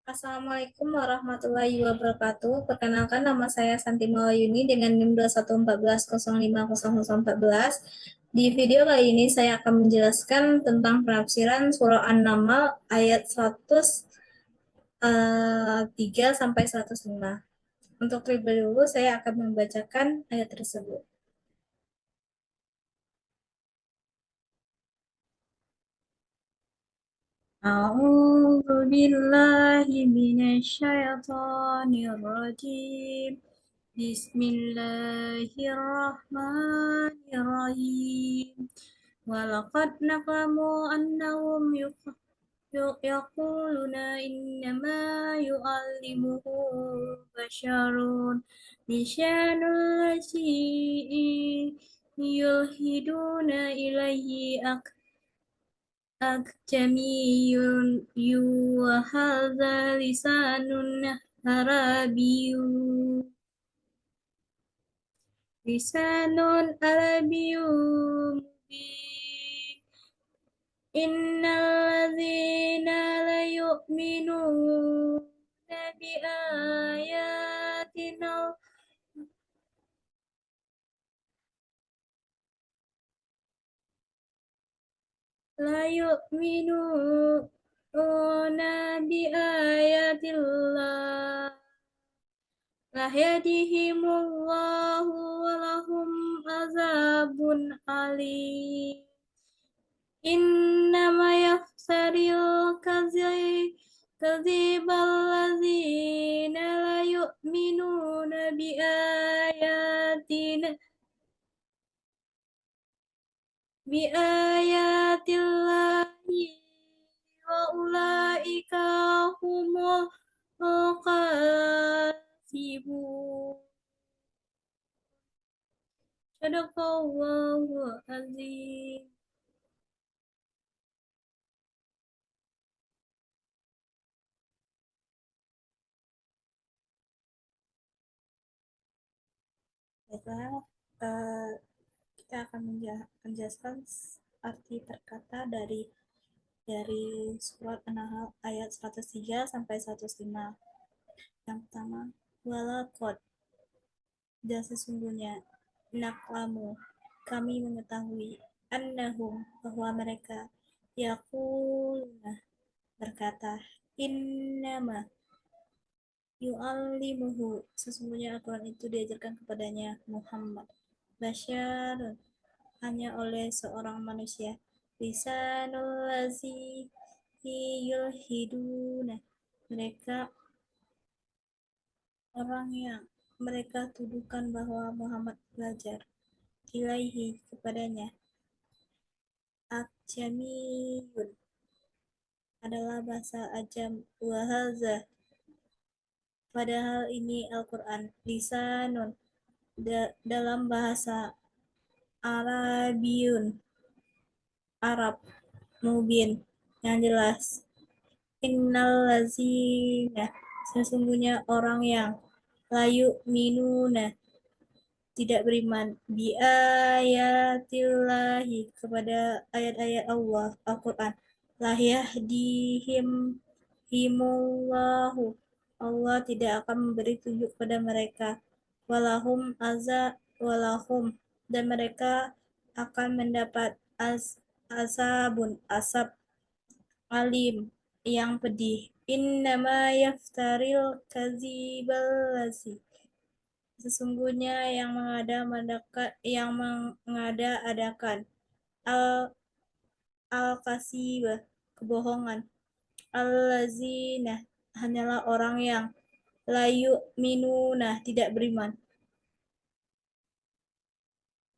Assalamualaikum warahmatullahi wabarakatuh. Perkenalkan nama saya Santi Malayuni dengan NIM 2114050014. Di video kali ini saya akan menjelaskan tentang penafsiran surah An-Naml ayat 103 sampai 105. Untuk terlebih dahulu saya akan membacakan ayat tersebut. A'udzu billahi minasyaitonir rajim. Bismillahirrahmanirrahim. Walaqad na'lamu annahum yaquluna innama yu'allimuhu basharun lisanul ladzi yulhiduna ilaihi akjamiyun wa hadza lisanun arabiyyun lisanun arabiyyun mubin. Innal ladzina la yu'minuna bi ayatina la yu'minuna bi ayatillah la yahdihimullahu wa lahum azabun alim. Innama yaftaril kadzibal ladzina la yu'minuna bi ayatina bi ayatillahi wa ulaika humul kadhibun. Sadaqallahu azim. Baiklah, eh, kita akan menjelaskan arti perkata dari surat An-Nahl ayat 103 sampai 105. Yang pertama, walakot, dan sesungguhnya, naklamu, kami mengetahui, annahum, bahwa mereka, yakuluna, berkata, innama, yu'allimuhu, sesungguhnya Al-Quran itu diajarkan kepadanya Muhammad, basyarun, hanya oleh seorang manusia, lisanul lazi yulhiduna, mereka orang yang mereka tuduhkan bahwa Muhammad belajar ilaihi kepadanya Ajamiyun adalah bahasa Ajam, wahaza padahal ini Al-Quran lisanun dalam bahasa Arabiyun Arab mubin yang jelas. Innal lazina, sesungguhnya orang yang layu minuna, tidak beriman, bi ayatillahi, kepada ayat-ayat Allah Al-Quran, lah yahdihim himullahu, Allah tidak akan memberi tunjuk pada mereka, walahum walahum, dan mereka akan mendapat asabun asab alim yang pedih. Innama yaftaril kazibal, sesungguhnya yang mengada-adakan al al-kasibah, kebohongan, al-lazina, hanyalah orang yang layu minuna, tidak beriman,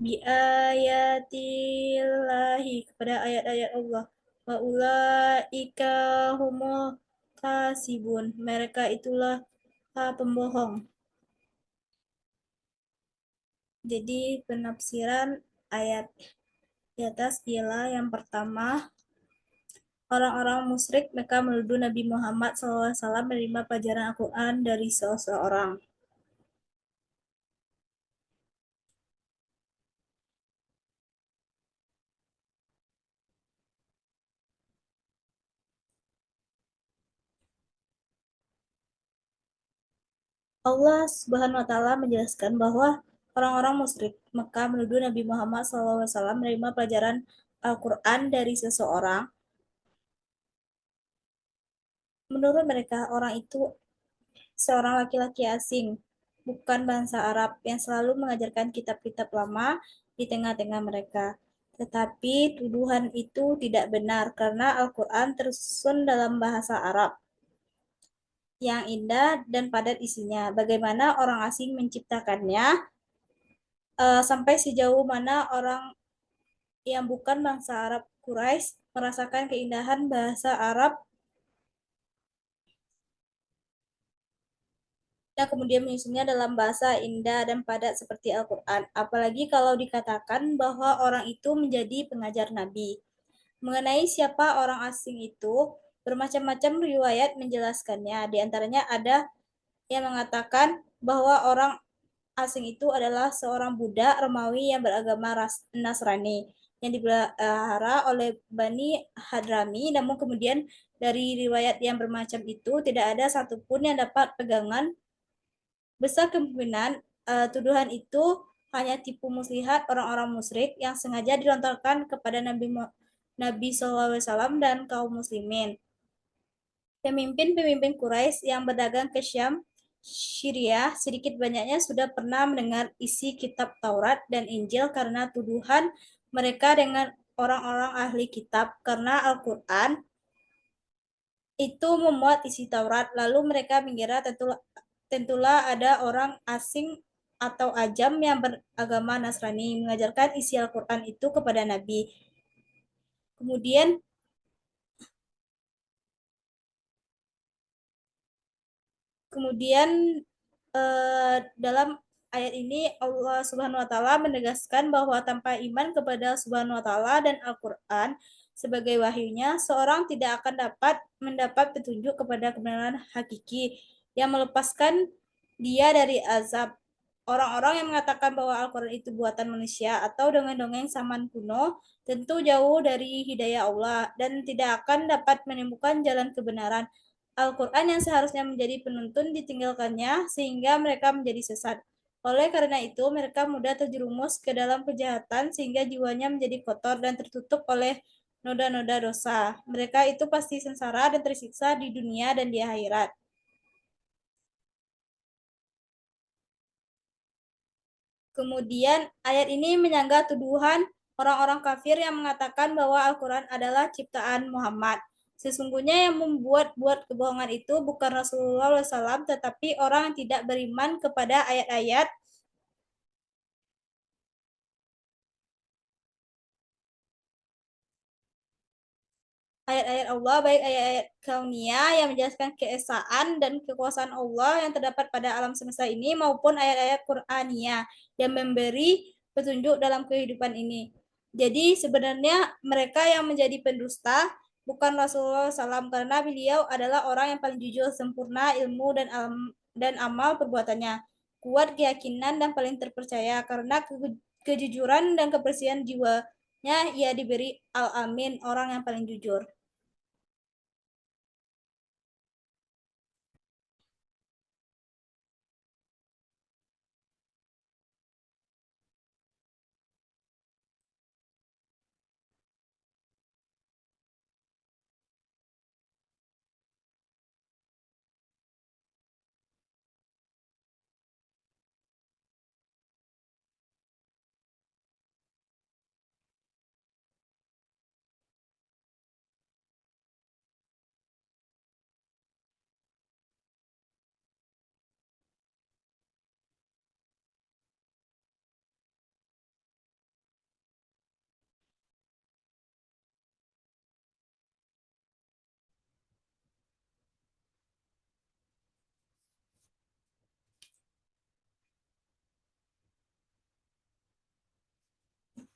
bi ayatillahi, kepada ayat-ayat Allah, wa ulaika humul kasibun, mereka itulah pembohong. Jadi penafsiran ayat di atas ialah yang pertama, orang-orang musyrik mereka menuduh Nabi Muhammad SAW menerima pelajaran Al-Quran dari seseorang. Allah Subhanahu wa taala menjelaskan bahwa orang-orang musyrik Mekah menuduh Nabi Muhammad SAW menerima pelajaran Al-Quran dari seseorang. Menurut mereka, orang itu seorang laki-laki asing, bukan bangsa Arab yang selalu mengajarkan kitab-kitab lama di tengah-tengah mereka. Tetapi tuduhan itu tidak benar karena Al-Quran tersusun dalam bahasa Arab yang indah dan padat isinya. Bagaimana orang asing menciptakannya, sampai sejauh mana orang yang bukan bangsa Arab Quraisy merasakan keindahan bahasa Arab dan kemudian menyusunnya dalam bahasa indah dan padat seperti Al-Quran. Apalagi kalau dikatakan bahwa orang itu menjadi pengajar Nabi. Mengenai siapa orang asing itu, bermacam-macam riwayat menjelaskannya. Di antaranya ada yang mengatakan bahwa orang asing itu adalah seorang budak Romawi yang beragama Nasrani yang dipelihara oleh Bani Hadrami. Namun kemudian dari riwayat yang bermacam itu tidak ada satupun yang dapat pegangan. Besar kemungkinan tuduhan itu hanya tipu muslihat orang-orang musyrik yang sengaja dilontarkan kepada Nabi SAW dan kaum muslimin. Pemimpin-pemimpin Quraisy yang berdagang ke Syam, Syria, sedikit banyaknya sudah pernah mendengar isi kitab Taurat dan Injil karena tuduhan mereka dengan orang-orang ahli kitab karena Al-Quran itu memuat isi Taurat, lalu mereka mengira tentulah ada orang asing atau ajam yang beragama Nasrani mengajarkan isi Al-Quran itu kepada Nabi. Kemudian kemudian dalam ayat ini Allah Subhanahu wa taala menegaskan bahwa tanpa iman kepada Subhanahu wa taala dan Al-Qur'an sebagai wahyunya, seorang tidak akan dapat mendapat petunjuk kepada kebenaran hakiki yang melepaskan dia dari azab. Orang-orang yang mengatakan bahwa Al-Quran itu buatan manusia atau dongeng-dongeng zaman kuno tentu jauh dari hidayah Allah dan tidak akan dapat menemukan jalan kebenaran. Al-Quran yang seharusnya menjadi penuntun ditinggalkannya sehingga mereka menjadi sesat. Oleh karena itu, mereka mudah terjerumus ke dalam kejahatan sehingga jiwanya menjadi kotor dan tertutup oleh noda-noda dosa. Mereka itu pasti sengsara dan tersiksa di dunia dan di akhirat. Kemudian ayat ini menyanggah tuduhan orang-orang kafir yang mengatakan bahwa Al-Quran adalah ciptaan Muhammad. Sesungguhnya yang membuat-buat kebohongan itu bukan Rasulullah SAW, tetapi orang yang tidak beriman kepada ayat-ayat Allah, baik ayat-ayat kauniyah yang menjelaskan keesaan dan kekuasaan Allah yang terdapat pada alam semesta ini, maupun ayat-ayat Qur'aniyah yang memberi petunjuk dalam kehidupan ini. Jadi sebenarnya mereka yang menjadi pendusta bukan Rasulullah SAW karena beliau adalah orang yang paling jujur, sempurna ilmu dan amal perbuatannya, kuat keyakinan dan paling terpercaya karena kejujuran dan kebersihan jiwanya ia diberi Al-Amin, orang yang paling jujur.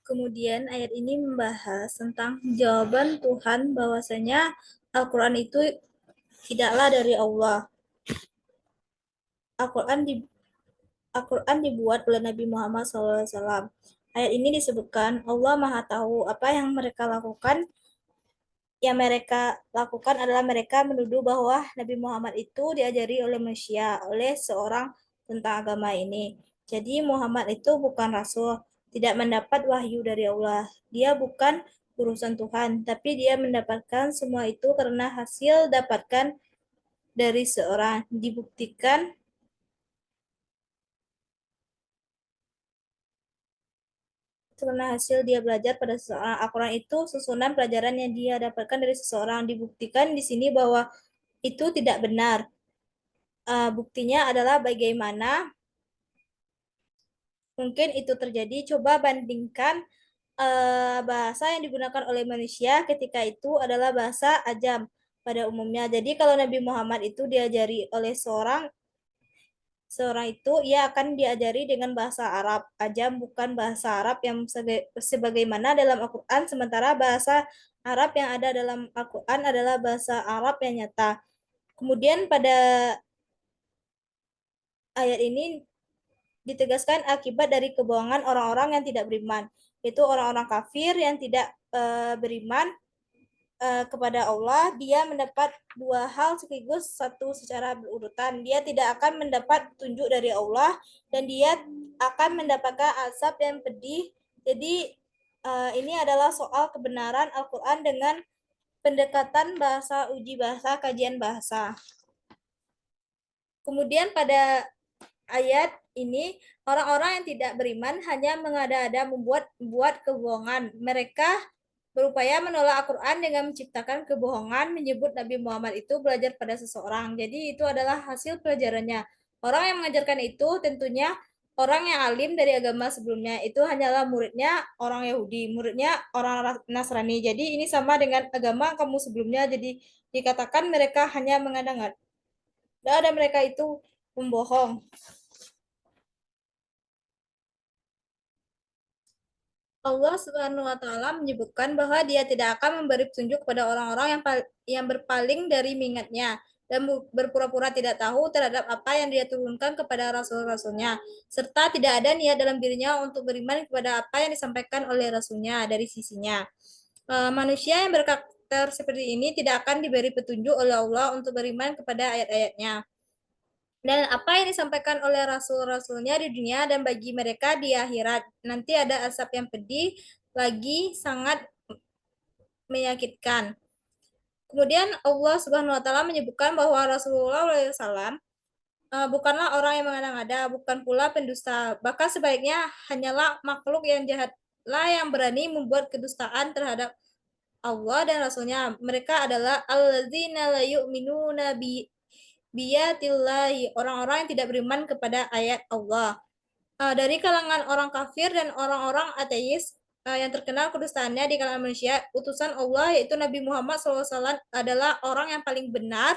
Kemudian ayat ini membahas tentang jawaban Tuhan bahwasanya Al-Quran itu tidaklah dari Allah. Al-Quran di, Al-Quran dibuat oleh Nabi Muhammad SAW. Ayat ini disebutkan Allah Maha Tahu apa yang mereka lakukan yang mereka lakukan adalah mereka menuduh bahwa Nabi Muhammad itu diajari oleh manusia, oleh seorang tentang agama ini. Jadi Muhammad itu bukan rasul, tidak mendapat wahyu dari Allah. Dia bukan urusan Tuhan, tapi dia mendapatkan semua itu karena hasil dapatkan dari seorang. Dibuktikan karena hasil dia belajar pada seseorang. Al-Quran itu susunan pelajaran yang dia dapatkan dari seseorang. Dibuktikan di sini bahwa itu tidak benar. Buktinya adalah bagaimana mungkin itu terjadi. Coba bandingkan bahasa yang digunakan oleh manusia ketika itu adalah bahasa ajam pada umumnya. Jadi kalau Nabi Muhammad itu diajari oleh seorang seorang itu ia akan diajari dengan bahasa Arab ajam, bukan bahasa Arab yang sebagaimana dalam Al-Quran, sementara bahasa Arab yang ada dalam Al-Quran adalah bahasa Arab yang nyata. Kemudian pada ayat ini ditegaskan akibat dari kebohongan orang-orang yang tidak beriman, yaitu orang-orang kafir yang tidak beriman kepada Allah. Dia mendapat dua hal sekaligus, satu secara berurutan. Dia tidak akan mendapat petunjuk dari Allah dan dia akan mendapatkan azab yang pedih. Jadi ini adalah soal kebenaran Al-Quran dengan pendekatan bahasa, uji bahasa, kajian bahasa. Kemudian pada ayat ini, orang-orang yang tidak beriman hanya mengada-ada membuat kebohongan. Mereka berupaya menolak Al-Quran dengan menciptakan kebohongan, menyebut Nabi Muhammad itu belajar pada seseorang. Jadi itu adalah hasil pelajarannya. Orang yang mengajarkan itu tentunya orang yang alim dari agama sebelumnya. Itu hanyalah muridnya orang Yahudi, muridnya orang Nasrani. Jadi ini sama dengan agama kamu sebelumnya. Jadi dikatakan mereka hanya mengada-ngada dan mereka itu membohong. Allah Subhanahu wa taala menyebutkan bahwa Dia tidak akan memberi petunjuk kepada orang-orang yang berpaling dari mingatnya dan berpura-pura tidak tahu terhadap apa yang Dia turunkan kepada rasul-rasulnya, serta tidak ada niat dalam dirinya untuk beriman kepada apa yang disampaikan oleh rasulnya dari sisinya. Manusia yang berkarakter seperti ini tidak akan diberi petunjuk oleh Allah untuk beriman kepada ayat-ayatnya dan apa yang disampaikan oleh rasul-rasulnya di dunia, dan bagi mereka di akhirat nanti ada asap yang pedih lagi sangat menyakitkan. Kemudian Allah Subhanahu wa taala menyebutkan bahwa Rasulullah SAW bukanlah orang yang mengada-ngada, bukan pula pendusta. Bahkan sebaiknya hanyalah makhluk yang jahatlah yang berani membuat kedustaan terhadap Allah dan Rasulnya. Mereka adalah alladzina la yu'minuna biyatillahi, orang-orang yang tidak beriman kepada ayat Allah. Dari kalangan orang kafir dan orang-orang ateis yang terkenal kedustaannya di kalangan manusia, utusan Allah yaitu Nabi Muhammad SAW adalah orang yang paling benar,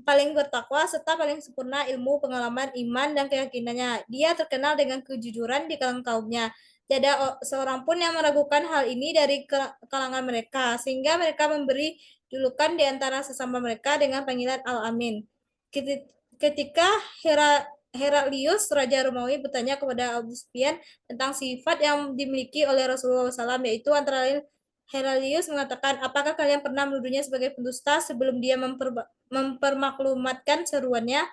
paling bertakwa, serta paling sempurna ilmu, pengalaman, iman, dan keyakinannya. Dia terkenal dengan kejujuran di kalangan kaumnya. Tidak ada seorang pun yang meragukan hal ini dari kalangan mereka, sehingga mereka memberi julukan di antara sesama mereka dengan panggilan Al-Amin. Ketika Heraklius, Raja Romawi, bertanya kepada Abu Sufyan tentang sifat yang dimiliki oleh Rasulullah SAW, yaitu antara lain Heraklius mengatakan, apakah kalian pernah menuduhnya sebagai pendusta sebelum dia mempermaklumatkan seruannya?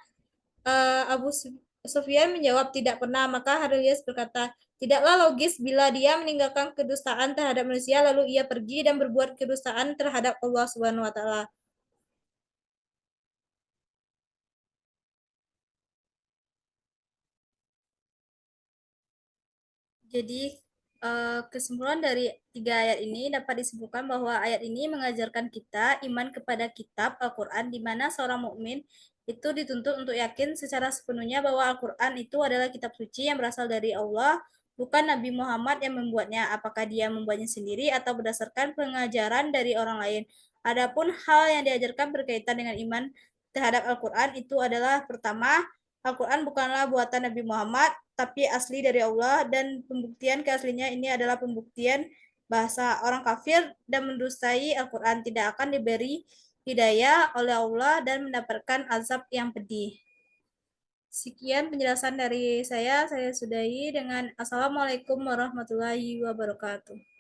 Abu Sufyan menjawab tidak pernah. Maka Heraklius berkata, tidaklah logis bila dia meninggalkan kedustaan terhadap manusia lalu ia pergi dan berbuat kedustaan terhadap Allah Subhanahu wa taala. Jadi, kesimpulan dari tiga ayat ini dapat disimpulkan bahwa ayat ini mengajarkan kita iman kepada kitab Al-Quran, di mana seorang mukmin itu dituntut untuk yakin secara sepenuhnya bahwa Al-Quran itu adalah kitab suci yang berasal dari Allah, bukan Nabi Muhammad yang membuatnya, apakah dia membuatnya sendiri atau berdasarkan pengajaran dari orang lain. Adapun hal yang diajarkan berkaitan dengan iman terhadap Al-Quran itu adalah pertama, Al-Quran bukanlah buatan Nabi Muhammad, tapi asli dari Allah, dan pembuktian keaslinya ini adalah pembuktian bahasa orang kafir dan mendustai Al-Quran tidak akan diberi hidayah oleh Allah dan mendapatkan azab yang pedih. Sekian penjelasan dari saya sudahi dengan Assalamualaikum warahmatullahi wabarakatuh.